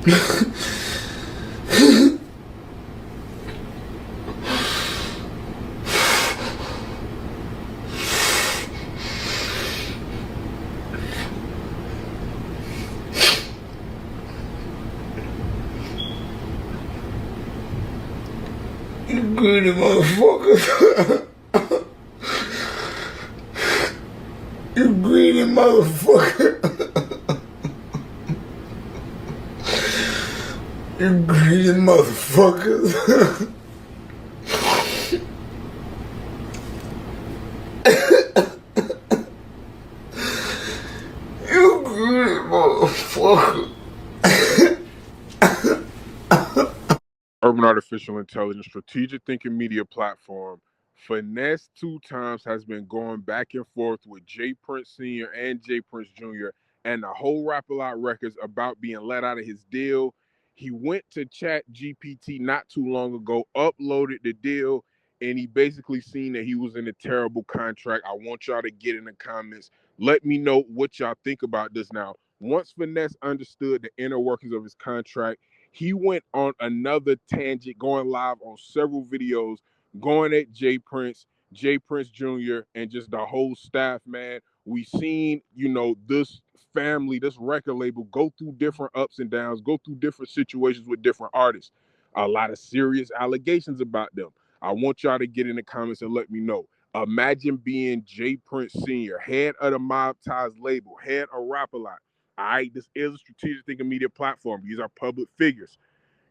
You greedy motherfucker. You greedy motherfucker. You greedy motherfuckers. You greedy motherfucker. Urban Artificial Intelligence Strategic Thinking Media Platform. Finesse two times has been going back and forth with J Prince Sr. and J Prince Jr. and the whole Rap A Lot Records about being let out of his deal. He went to Chat GPT not too long ago, uploaded the deal, and he basically seen that he was in a terrible contract. I want y'all to get in the comments. Let me know what y'all think about this now. Once Finesse understood the inner workings of his contract, he went on another tangent, going live on several videos, going at J Prince Jr., and just the whole staff, man. We seen, this family, this record label go through different ups and downs, go through different situations with different artists. A lot of serious allegations about them. I want y'all to get in the comments and let me know. Imagine being J Prince Sr., head of the Mob Ties label, head of Rap A Lot. All right, this is a strategic thinking media platform. These are public figures.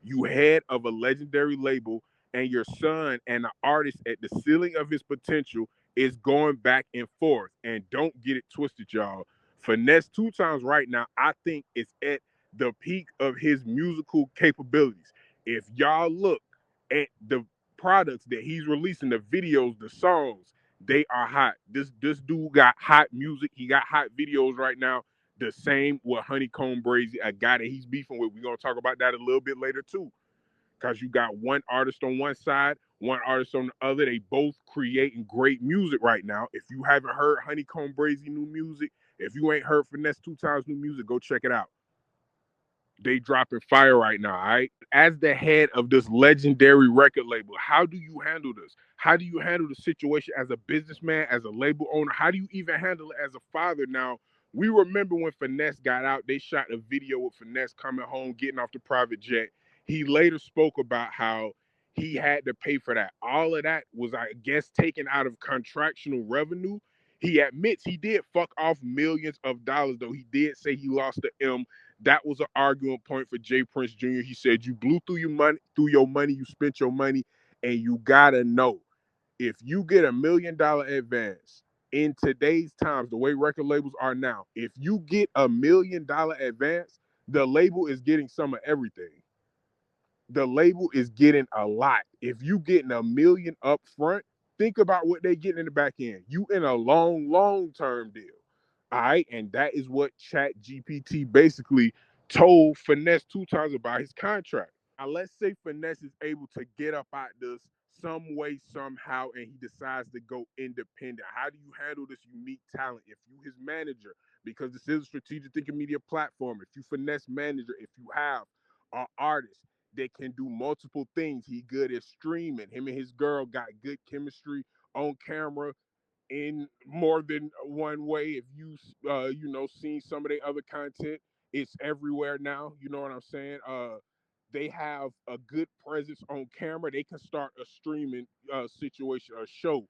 You head of a legendary label, and your son and the artist at the ceiling of his potential is going back and forth. And don't get it twisted, y'all. Finesse two times right now, I think, is at the peak of his musical capabilities. If y'all look at the products that he's releasing, the videos, the songs, they are hot. This dude got hot music. He got hot videos right now. The same with Honeykomb Brazy, a guy that he's beefing with. We're gonna talk about that a little bit later too. Because you got one artist on one side, one artist on the other. They both creating great music right now. If you haven't heard Honeykomb Brazy new music, if you ain't heard Finesse two times new music, go check it out. They dropping fire right now, all right? As the head of this legendary record label, how do you handle this? How do you handle the situation as a businessman, as a label owner? How do you even handle it as a father? Now, we remember when Finesse got out, they shot a video with Finesse coming home, getting off the private jet. He later spoke about how he had to pay for that. All of that was, I guess, taken out of contractual revenue. He admits he did fuck off millions of dollars, though. He did say he lost the M. That was an arguing point for J Prince Jr. He said you blew through your money, you spent your money, and you gotta know if you get $1 million advance in today's times, the way record labels are now, if you get $1 million advance, the label is getting some of everything. The label is getting a lot. If you getting $1 million up front, think about what they getting in the back end. You in a long term deal. All right. And that is what Chat GPT basically told Finesse two times about his contract. Now, let's say Finesse is able to get up out this some way, somehow, and he decides to go independent. How do you handle this unique talent if you his manager? Because this is a strategic thinking media platform. If you Finesse manager, if you have an artist that can do multiple things, he good at streaming. Him and his girl got good chemistry on camera in more than one way. If you seen some of their other content, it's everywhere now. You know what I'm saying? They have a good presence on camera. They can start a streaming situation, a show.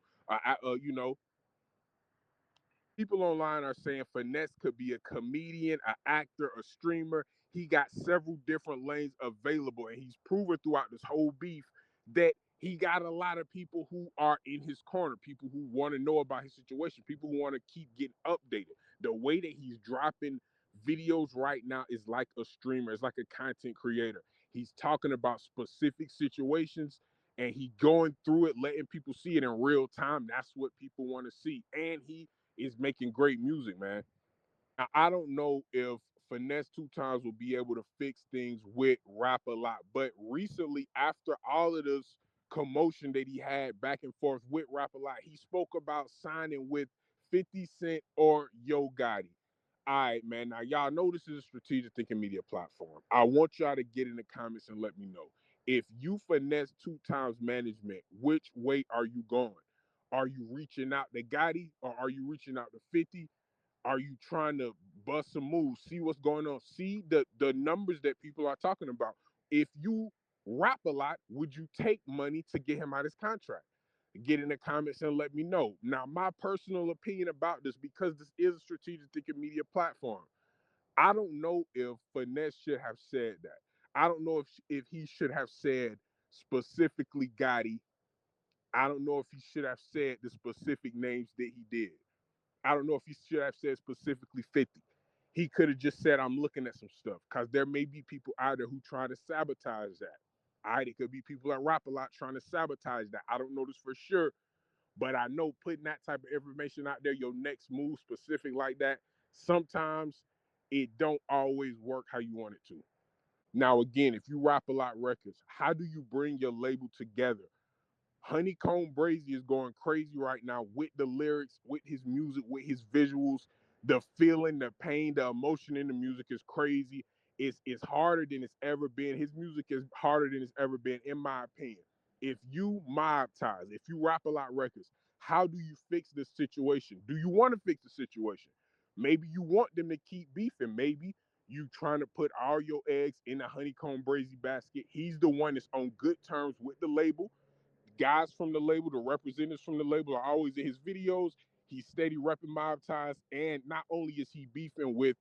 People online are saying Finesse could be a comedian, an actor, a streamer. He got several different lanes available, and he's proven throughout this whole beef that he got a lot of people who are in his corner, people who want to know about his situation, people who want to keep getting updated. The way that he's dropping videos right now is like a streamer, it's like a content creator. He's talking about specific situations and he going through it, letting people see it in real time. That's what people want to see. And he is making great music, man. Now, I don't know if Finesse two times will be able to fix things with Rap A Lot, but recently, after all of this commotion that he had back and forth with Rap A Lot, he spoke about signing with 50 Cent or Yo Gotti. All right, man. Now y'all know this is a strategic thinking media platform. I want y'all to get in the comments and let me know if you finesse 2 times management. Which way are you going? Are you reaching out to Gotti or are you reaching out to 50? Are you trying to bust some moves? See what's going on. See the numbers that people are talking about. If you rap a lot, would you take money to get him out of his contract? Get in the comments and let me know. Now, my personal opinion about this, because this is a strategic thinking media platform, I don't know if Finesse should have said that. I don't know if he should have said specifically Gotti. I don't know if he should have said the specific names that he did. I don't know if he should have said specifically 50. He could have just said, I'm looking at some stuff, because there may be people out there who try to sabotage that. All right, it could be people that rap a lot trying to sabotage that. I don't know this for sure, but I know putting that type of information out there, your next move specific like that, sometimes it don't always work how you want it to. Now, again, if you rap a lot records, how do you bring your label together? Honeykomb Brazy is going crazy right now with the lyrics, with his music, with his visuals. The feeling, the pain, the emotion in the music is crazy. It's harder than it's ever been. His music is harder than it's ever been, in my opinion. If you mob ties, if you rap a lot records, how do you fix this situation? Do you want to fix the situation? Maybe you want them to keep beefing. Maybe you trying to put all your eggs in the Honeykomb Brazy basket. He's the one that's on good terms with the label. Guys from the label, the representatives from the label are always in his videos. He's steady repping Mob Ties, and not only is he beefing with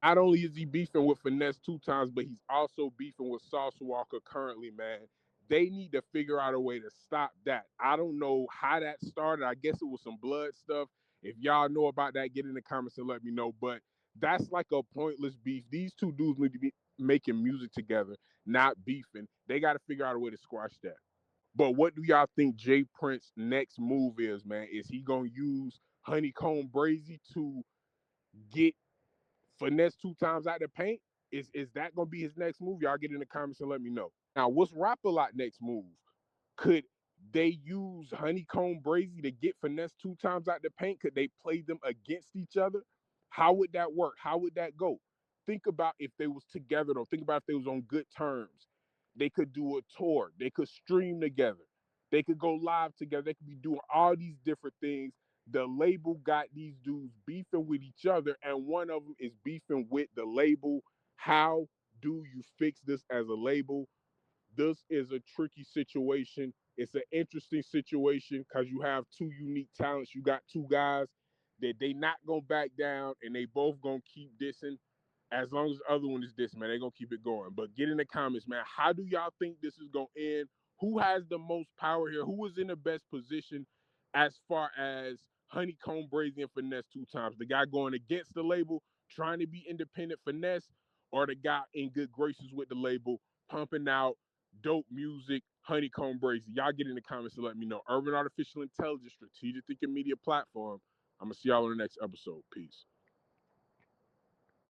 Finesse 2 times, but he's also beefing with Sauce Walker currently, man. They need to figure out a way to stop that. I don't know how that started. I guess it was some blood stuff. If y'all know about that, get in the comments and let me know. But that's like a pointless beef. These two dudes need to be making music together, not beefing. They got to figure out a way to squash that. But what do y'all think Jay Prince's next move is, man? Is he gonna use Honeykomb Brazy to get Finesse 2 times out the paint? Is that gonna be his next move? Y'all get in the comments and let me know. Now, what's Rap a Lot next move? Could they use Honeykomb Brazy to get Finesse 2 times out the paint? Could they play them against each other? How would that work? How would that go? Think about if they was together, though. Think about if they was on good terms. They could do a tour. They could stream together. They could go live together. They could be doing all these different things. The label got these dudes beefing with each other, and one of them is beefing with the label. How do you fix this as a label? This is a tricky situation. It's an interesting situation because you have two unique talents. You got two guys that they not gonna back down, and they both gonna keep dissing. As long as the other one is dissing, man, they gonna keep it going. But get in the comments, man. How do y'all think this is gonna end? Who has the most power here? Who is in the best position as far as Honeykomb Brazy and Finesse 2 times? The guy going against the label, trying to be independent Finesse, or the guy in good graces with the label, pumping out dope music, Honeykomb Brazy? Y'all get in the comments and let me know. Urban Artificial Intelligence, strategic thinking media platform. I'm gonna see y'all on the next episode. Peace.